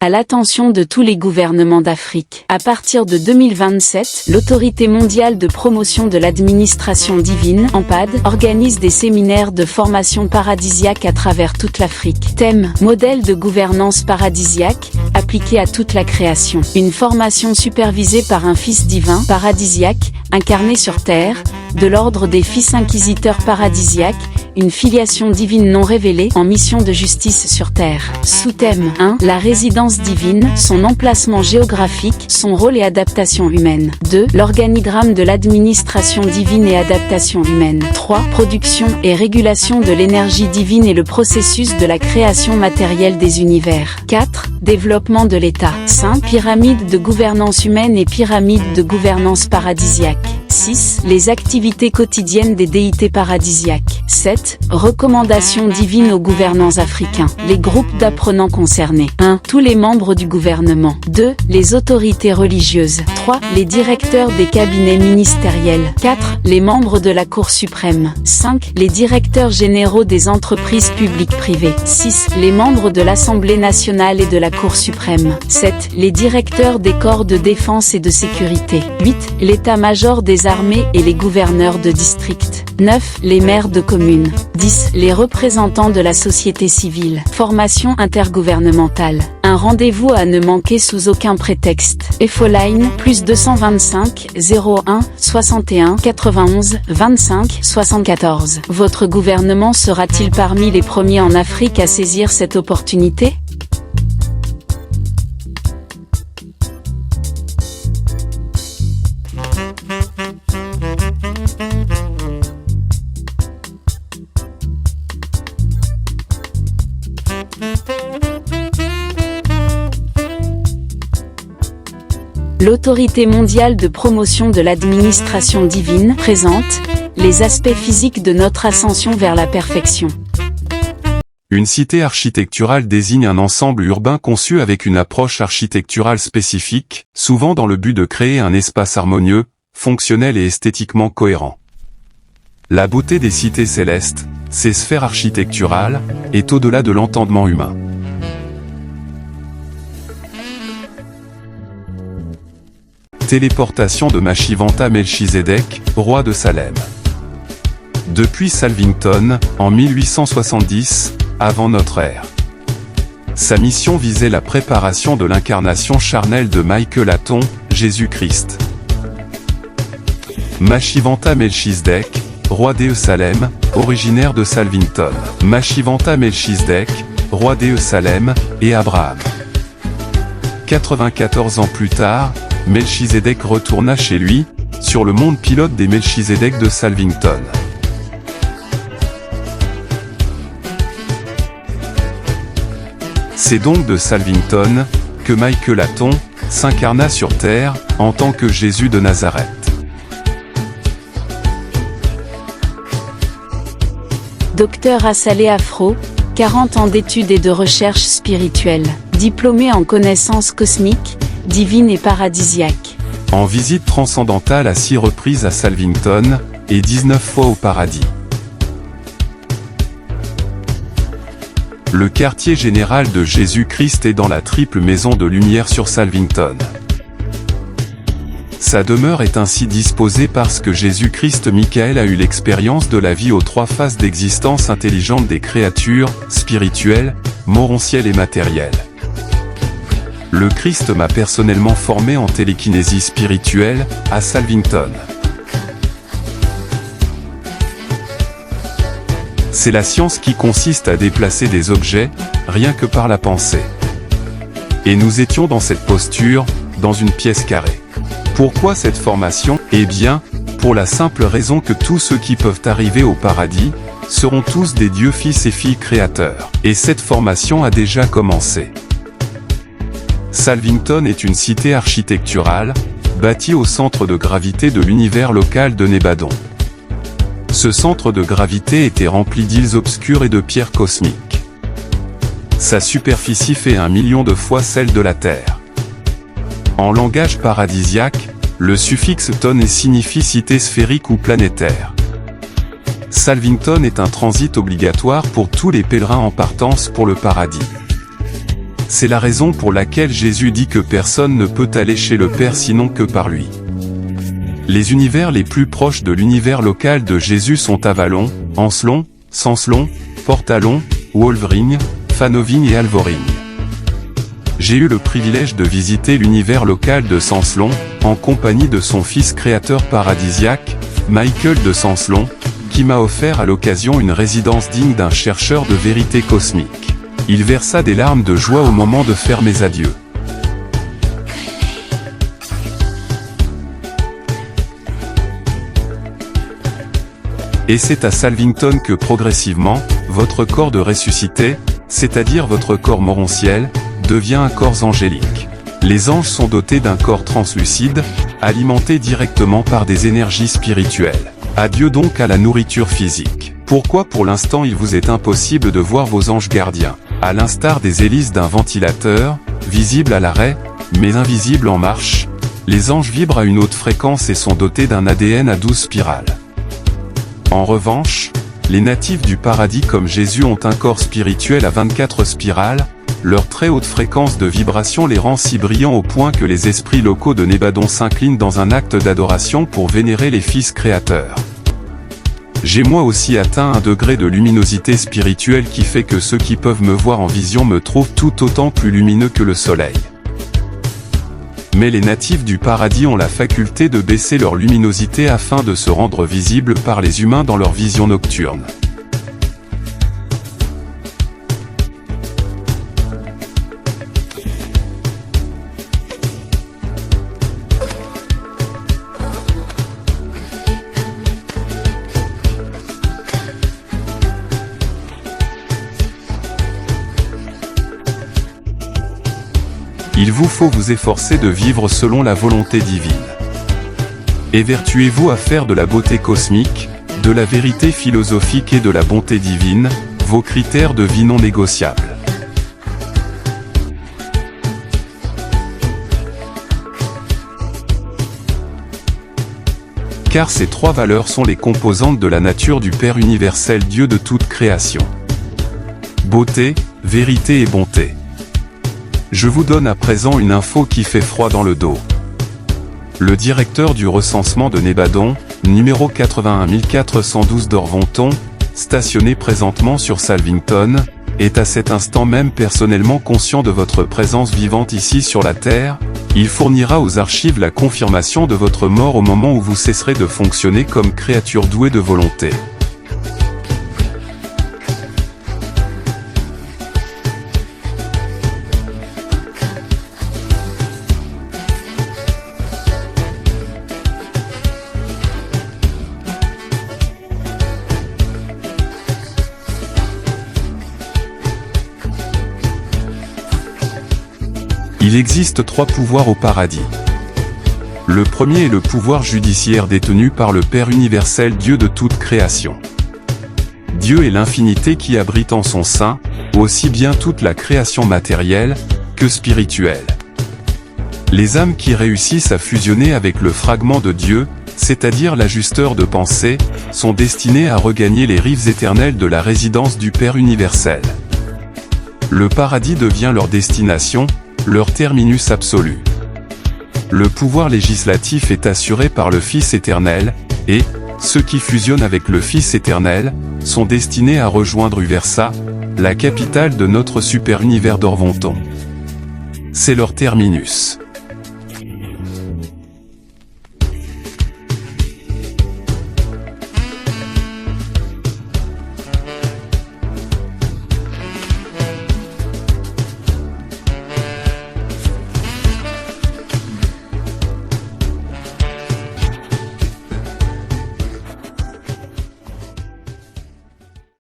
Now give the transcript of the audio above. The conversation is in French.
À l'attention de tous les gouvernements d'Afrique. À partir de 2027, l'Autorité mondiale de promotion de l'administration divine, AMPAD, organise des séminaires de formation paradisiaque à travers toute l'Afrique. Thème: modèle de gouvernance paradisiaque, appliqué à toute la création. Une formation supervisée par un Fils divin, paradisiaque, incarné sur terre, de l'ordre des Fils inquisiteurs paradisiaques, une filiation divine non révélée en mission de justice sur terre. Sous-thème 1. La résidence divine, son emplacement géographique, son rôle et adaptation humaine. 2. L'organigramme de l'administration divine et adaptation humaine. 3. Production et régulation de l'énergie divine et le processus de la création matérielle des univers. 4. Développement de l'État. 5. Pyramide de gouvernance humaine et pyramide de gouvernance paradisiaque. 6. Les activités quotidiennes des déités paradisiaques. 7. Recommandations divines aux gouvernants africains. Les groupes d'apprenants concernés. 1. Tous les membres du gouvernement. 2. Les autorités religieuses. 3. Les directeurs des cabinets ministériels. 4. Les membres de la Cour suprême. 5. Les directeurs généraux des entreprises publiques privées. 6. Les membres de l'Assemblée nationale et de la Cour suprême. 7. Les directeurs des corps de défense et de sécurité. 8. L'état-major des armées et les gouverneurs de district. 9. Les maires de communes. 10. Les représentants de la société civile. Formation intergouvernementale. Un rendez-vous à ne manquer sous aucun prétexte. Infoline, +225 01 61 91 25 74. Votre gouvernement sera-t-il parmi les premiers en Afrique à saisir cette opportunité ? L'Autorité mondiale de promotion de l'administration divine présente les aspects physiques de notre ascension vers la perfection. Une cité architecturale désigne un ensemble urbain conçu avec une approche architecturale spécifique, souvent dans le but de créer un espace harmonieux, fonctionnel et esthétiquement cohérent. La beauté des cités célestes, ces sphères architecturales, est au-delà de l'entendement humain. Téléportation de Mashivanta Melchizedek, roi de Salem. Depuis Salvington, en 1870, avant notre ère. Sa mission visait la préparation de l'incarnation charnelle de Michael-Aton, Jésus-Christ. Mashivanta Melchizedek, roi d'E Salem, originaire de Salvington. Mashivanta Melchizedek, roi d'E Salem, et Abraham. 94 ans plus tard, Melchizedek retourna chez lui, sur le monde pilote des Melchizedek de Salvington. C'est donc de Salvington, que Michael-Aton s'incarna sur terre, en tant que Jésus de Nazareth. Docteur Assalé Afro, 40 ans d'études et de recherche spirituelle, diplômé en connaissances cosmiques, divines et paradisiaques. En visite transcendantale à 6 reprises à Salvington, et 19 fois au paradis. Le quartier général de Jésus-Christ est dans la triple maison de lumière sur Salvington. Sa demeure est ainsi disposée parce que Jésus-Christ Michael a eu l'expérience de la vie aux 3 phases d'existence intelligente des créatures, spirituelles, morontielles et matérielles. Le Christ m'a personnellement formé en télékinésie spirituelle, à Salvington. C'est la science qui consiste à déplacer des objets, rien que par la pensée. Et nous étions dans cette posture, dans une pièce carrée. Pourquoi cette formation ? Eh bien, pour la simple raison que tous ceux qui peuvent arriver au paradis, seront tous des dieux fils et filles créateurs. Et cette formation a déjà commencé. Salvington est une cité architecturale, bâtie au centre de gravité de l'univers local de Nébadon. Ce centre de gravité était rempli d'îles obscures et de pierres cosmiques. Sa superficie fait 1 million de fois celle de la Terre. En langage paradisiaque, le suffixe ton signifie cité sphérique ou planétaire. Salvington est un transit obligatoire pour tous les pèlerins en partance pour le paradis. C'est la raison pour laquelle Jésus dit que personne ne peut aller chez le Père sinon que par lui. Les univers les plus proches de l'univers local de Jésus sont Avalon, Ancelon, Sancelon, Portalon, Wolverine, Fanovigne et Alvorigne. J'ai eu le privilège de visiter l'univers local de Sancelon, en compagnie de son fils créateur paradisiaque, Michael de Sancelon, qui m'a offert à l'occasion une résidence digne d'un chercheur de vérité cosmique. Il versa des larmes de joie au moment de faire mes adieux. Et c'est à Salvington que progressivement, votre corps de ressuscité, c'est-à-dire votre corps morontiel, devient un corps angélique. Les anges sont dotés d'un corps translucide, alimenté directement par des énergies spirituelles. Adieu donc à la nourriture physique. Pourquoi pour l'instant il vous est impossible de voir vos anges gardiens, à l'instar des hélices d'un ventilateur, visibles à l'arrêt, mais invisibles en marche, les anges vibrent à une haute fréquence et sont dotés d'un ADN à 12 spirales. En revanche, les natifs du paradis comme Jésus ont un corps spirituel à 24 spirales, leur très haute fréquence de vibration les rend si brillants au point que les esprits locaux de Nébadon s'inclinent dans un acte d'adoration pour vénérer les fils créateurs. J'ai moi aussi atteint un degré de luminosité spirituelle qui fait que ceux qui peuvent me voir en vision me trouvent tout autant plus lumineux que le soleil. Mais les natifs du paradis ont la faculté de baisser leur luminosité afin de se rendre visibles par les humains dans leur vision nocturne. Il vous faut vous efforcer de vivre selon la volonté divine. Évertuez-vous à faire de la beauté cosmique, de la vérité philosophique et de la bonté divine, vos critères de vie non négociables. Car ces trois valeurs sont les composantes de la nature du Père universel Dieu de toute création. Beauté, vérité et bonté. Je vous donne à présent une info qui fait froid dans le dos. Le directeur du recensement de Nébadon, numéro 81412 d'Orvonton, stationné présentement sur Salvington, est à cet instant même personnellement conscient de votre présence vivante ici sur la Terre. Il fournira aux archives la confirmation de votre mort au moment où vous cesserez de fonctionner comme créature douée de volonté. Il existe trois pouvoirs au paradis. Le premier est le pouvoir judiciaire détenu par le Père universel Dieu de toute création. Dieu est l'infinité qui abrite en son sein, aussi bien toute la création matérielle, que spirituelle. Les âmes qui réussissent à fusionner avec le fragment de Dieu, c'est-à-dire l'ajusteur de pensée, sont destinées à regagner les rives éternelles de la résidence du Père universel. Le paradis devient leur destination, leur terminus absolu. Le pouvoir législatif est assuré par le Fils éternel, et, ceux qui fusionnent avec le Fils éternel, sont destinés à rejoindre Uversa, la capitale de notre super univers d'Orvonton. C'est leur terminus.